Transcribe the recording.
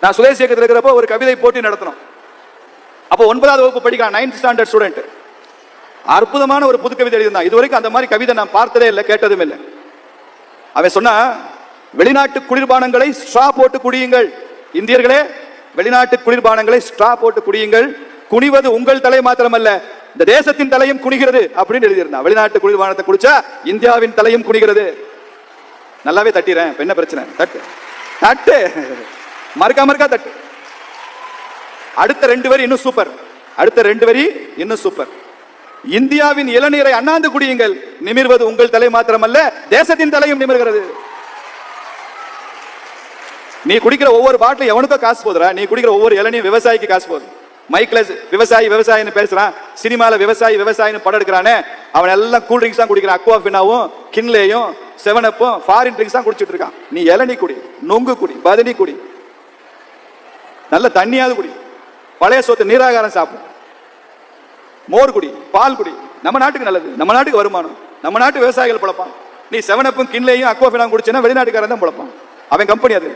நான் சுதேசி இயக்கத்தில் இருக்கிறப்போ ஒரு கவிதை போட்டி நடத்தணும். அப்போ 9வது வகுப்பு படிக்கிறான், 9th ஸ்டாண்டர்ட் ஸ்டூடெண்ட். அற்புதமான ஒரு புது கவிதை எழுதியிருந்தான். இதுவரைக்கும் அந்த மாதிரி கவிதை நான் பார்த்ததே இல்லை, கேட்டதும் இல்லை. அவன் சொன்னா, வெளிநாட்டு குளிர்பானங்களை ஸ்ட்ரா போட்டு குடியுங்கள் இந்தியர்களே, வெளிநாட்டு குளிர்பானங்களை ஸ்ட்ரா போட்டு குடியுங்கள், குனிவது உங்கள் தலை மாத்திரமல்ல இந்த தேசத்தின் தலையும் குனிகிறது அப்படின்னு எழுதியிருந்தான். வெளிநாட்டு குளிர்பானத்தை குடிச்சா இந்தியாவின் தலையும் குனிகிறது. நல்லாவே தட்டிறேன், என்ன பிரச்சனை? தட்டு தட்டு, மறுக்கா மறுக்கா தட்டு. அடுத்த 2 வரி இன்னும் சூப்பர். அடுத்த 2 வரி இன்னும் சூப்பர். இந்தியாவின் இளநீரை அண்ணாந்து குடியுங்கள், நிமிர்வது உங்கள் தலை மாத்திரமல்ல தேசத்தின் தலையும் நிமிர்கிறது. நீ குடிக்கிற ஒவ்வொரு பாட்டிலும் எவனுக்கோ காசு போதுரா, நீ குடிக்கிற ஒவ்வொரு இளநியும் விவசாயிக்கு காசு போகுது. மைக்ல விவசாயி விவசாயின்னு பேசுறான், சினிமால விவசாயி விவசாயின்னு படம் எடுக்கிறானே, அவன் எல்லாம் கூல் ட்ரிங்க்ஸ் தான் குடிக்கிறான். அக்வாஃபினாவும் கின்லேயும் 7-அப்பும் ஃபாரின் ட்ரிங்க்ஸ் தான் குடிச்சிட்டு இருக்கான். நீ இளநீ குடி, நொங்கு குடி, பதனி குடி, நல்ல தண்ணியாவது குடி, பழைய சொத்து நீராகாரம் சாப்பிடும், மோர் குடி, பால் குடி. நம்ம நாட்டுக்கு நல்லது, நம்ம நாட்டுக்கு வருமானம், நம்ம நாட்டு விவசாயிகள் பிழைப்பான். நீ 7-அப்பும் கின்லேயும் அக்வாஃபினாவும் குடிச்சேன்னா வெளிநாட்டுக்காரன் தான் பிழைப்பான், அவன் கம்பெனி அது.